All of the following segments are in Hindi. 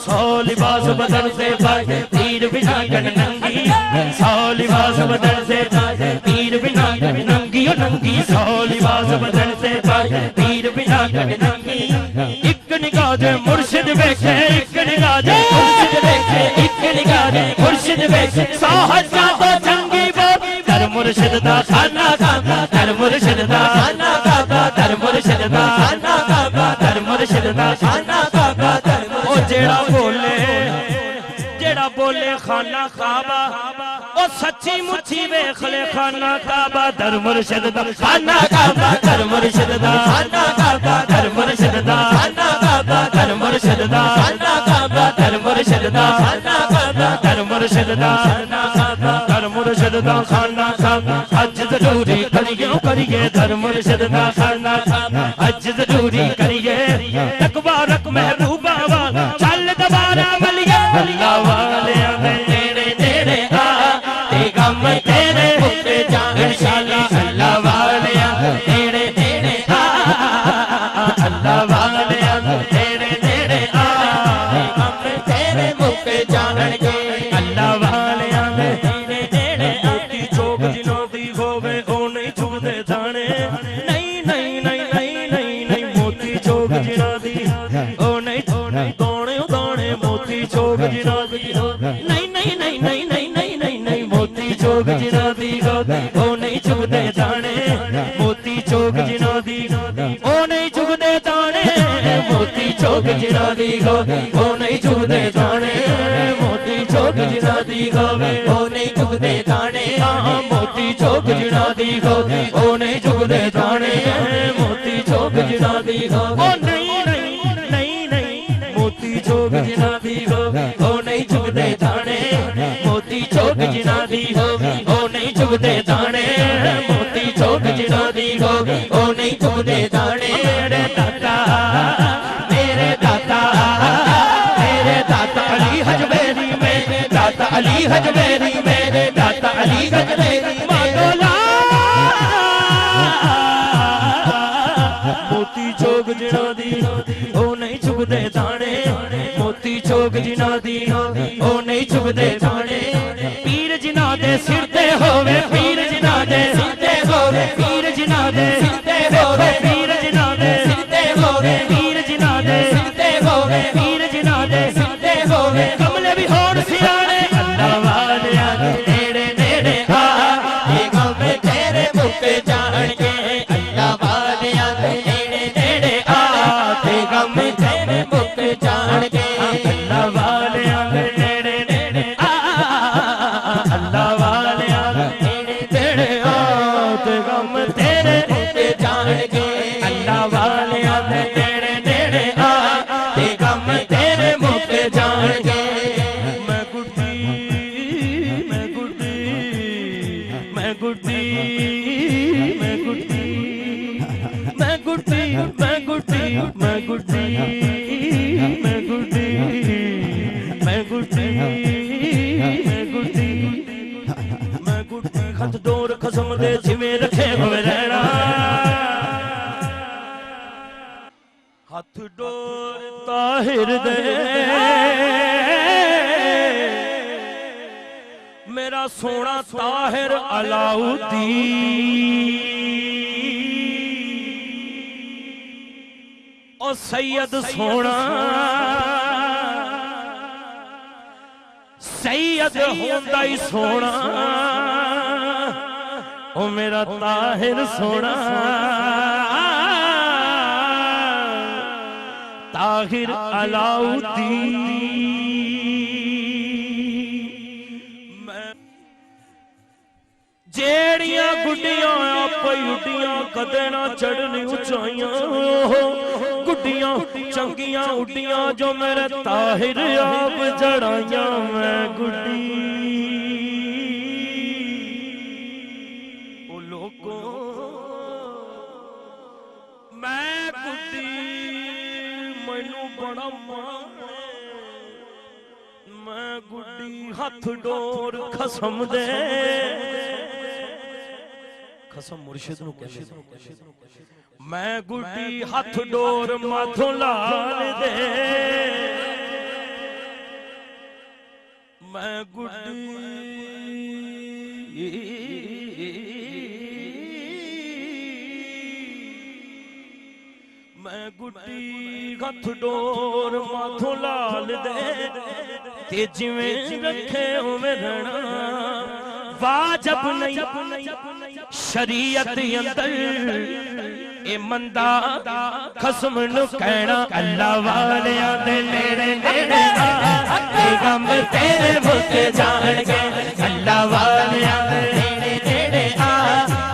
सौ लिबास बदन से पाए पीर बिना कन नंगी, सौ लिबास बदन से पाए पीर बिना कन नंगी, ओ नंगी सौ लिबास बदन से पाए पीर बिना कन नंगी। एक निगाह दे मुर्शिद वेखे, एक निगाह दे मुर्शिद वेखे, एक निगाह दे मुर्शिद वेखे, सौ हजार तो चंगी बात दर मुर्शिद दा खाना काबा, दर मुर्शिद दा खाना काबा, दर मुर्शिद दा खाना काबा, दर मुर्शिद दा खाना काबा। ओ जेड़ा बोले खाना काबा, ओ सच्ची मुच्छी वेख ले खाना काबा, दर मुर्शिद दा खाना काबा, दर मुर्शिद दा खाना काबा, दर मुर्शिद दा खाना काबा, दर मुर्शिद दा खाना काबा, दर मुर्शिद दा खाना काबा, दर मुर्शिद दा खाना काबा, दर मुर्शिद दा खाना काबा। अज जरूरी करिए दर मुर्शिद दा खाना काबा, अज जरूरी करिए तकवा रख महबूबा वाला चल दोबारा मलिए। अल्लाह वाले नेड़े नेड़े आ ते गम तेरे मुक्के जा इंशाअल्लाह। अल्लाह वाले नेड़े नेड़े आ, अल्लाह वाले नेड़े नेड़े आ ते गम तेरे मुक्के जाणगे। अल्लाह वाले नेड़े नेड़े आ दी चोक जिन्हों दी होवे ओ नहीं चुगदे दाने, नहीं नहीं नहीं नहीं नहीं नहीं मोती चोक जिन्हों दी ओ नहीं दाने दाने मोती चोक जिन्हों दी नहीं नहीं नहीं नहीं नहीं नहीं नहीं नहीं मोती चोक जिन्हों दी ओ नहीं चुगदे दाने, मोती चोक जिन्हों दी ओ नहीं चुगदे दाने, मोती चोक जिन्हों दी ओ नहीं चुगदे दाने, मोती चोक जिन्हों दी ओ नहीं चुगदे दाने, मोती चोक जिन्हों दी ओ नहीं चुगदे दाने, मोती चोक जिन्हों दी ओ नहीं नहीं नहीं नहीं मोती चोक जिन्हों दी ओ नहीं चुगदे दाने, मोती चोक जिन्हों दी ओ नहीं चुगदे दाने, मोती चोक जिन्हों दी ओ नहीं चुगदे दाने। मेरे दाता मेरे दाता मेरे दाता अली हजवेरी में, दाता अली हजवेरी में, दाता अली हजवेरी मादोला मोती चोक जिन्हों दी ओ नहीं चुगदे दाने, मोती चोक जिन्हों दी ओ नहीं चुगदे दाने। पीर जिन्हों दे सिर ते होवे, पीर जिन्हों दे सिर ते होवे, पीर जिन्हों दे सिर ते होवे, पीर जिन्हों दे सिर ते होवे, पीर जिन्हों दे सिर ते होवे, पीर जिन्हों दे सिर ते होवे कमले भी होण सियाणे। अल्लाह वाले नेड़े नेड़े आ ये गम तेरे मुक्के जाणगे। अल्लाह वाले नेड़े नेड़े आ ते गम तेरे मुक्के जाणगे। अल्लाह वाले नेड़े नेड़े आ, अल्लाह वाले नेड़े नेड़े आ ते गम तेरे मुक्के जाणगे। अल्लाह वाले नेड़े नेड़े आ ते गम तेरे मुक्के जाणगे। मैं गुड्डी मैं गुड्डी मैं गुड्डी मैं गुड्डी मैं गुड्डी मैं गुड्डी मैं गुड्डी मैं गुड्डी मैं गुड्डी मैं गुड्डी मैं गुड्डी हथ डोर खसम दे जिवें रखे होवे रहना। हथ डोर ताहिर दे मेरा सोना ताहिर अलाउद्दीन ओ सैयद सोना सैयद होंदा ही सोना ओ मेरा ताहिर सोना ताहिर अलाउद्दीन। जेड़ियां गुड्डियां आपे उड्डियां कदे ना चढ़नी उचाइयां, गुड्डियां चंगियां उड्डियां जो मेरे ताहिर आप जड़ाइयां। मैं गुड्डी ओ लोगों मैं गुड्डी मैनू बड़ा मान, मैं गुड्डी हथ डोर खसम दे खसम मुर्शिद नूं कहंदे मैं गुड्डी हथ डोर माथों लाल दे मैं गुड्डी मैं गुड्डी हथ डोर माथों लाल दे ते जिवें रखे उवें रहना वाजब नहीं शरीयत अंदर ए मंदा खसम नु कहना अल्लाह वालियां दे नेड़े नेड़े ते गम तेरे मुक जान के अल्लाह वालियां दे नेड़े नेड़े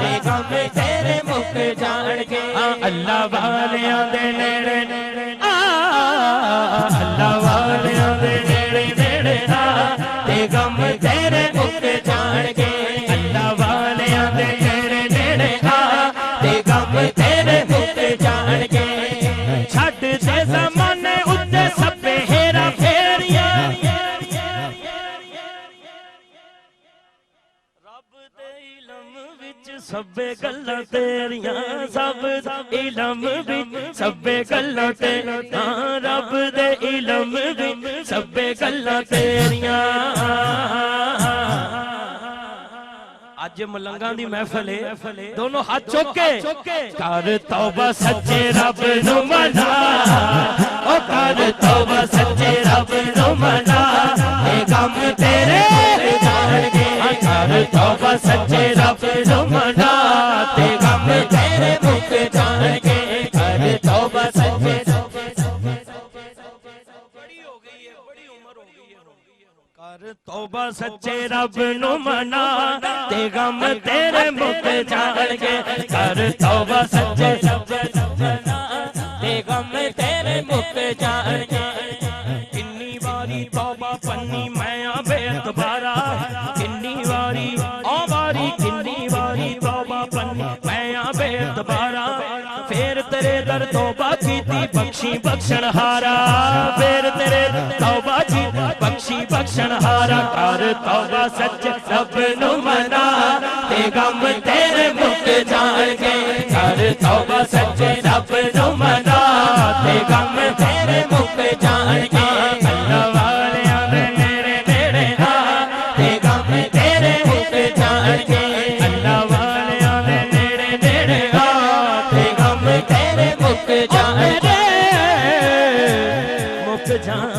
ते गम तेरे मुक जान के अल्लाह वालियां दे नेड़े नेड़े अल्लाह वालियां दे नेड़े नेड़े ते गम तेरे मुक जान के अल्लाह वालियां दे नेड़े नेड़े ते गम तेरे मुक जान के छड्ड दे ज़माने उत्ते सभे हेरा फेरियां रब दे इलम विच सभे गल्लां तेरियां सब इलम विच सभे गल्लां तेरियां रब दे इलम विच सभे गल्लां तेरियां अज मलंगा दी महफिल है दोनों हाथ चुक के कर तौबा सच्चे रब नु मना ओ कर तौबा सच्चे रब नु मना ए गम तेरे जान के कर तौबा सच्चे रब नु मना ते गम तेरे मुक जान के कर तौबा सच्चे बड़ी हो गई है बड़ी उम्र हो गई है कर तौबा सच्चे रब नु मना ते गम तेरे मुक जान के कर तौबा सच्चे रब नु मना ते गम तेरे मुक जान के किन्नी वारी तौबा पन्नी मैं बेतबारा किन्नी वारी किन्नी वारी तौबा पन्नी मैं बेतबारा फिर तेरे दर तौबा कीती बख्शी बख्शण हारा फिर तेरे तौबा की बख्शी बख्शण हारा कर तौबा सच्चे रब नु मना ते गम तेरे मुक जान के कर तौबा सच्चे रब नु मना ते गम तेरे मुक जान के अल्लाह वालियां दे नेड़े नेड़े ते गम तेरे मुक जान के अल्लाह वालियां दे नेड़े नेड़े ते गम तेरे मुक जान के मुक जान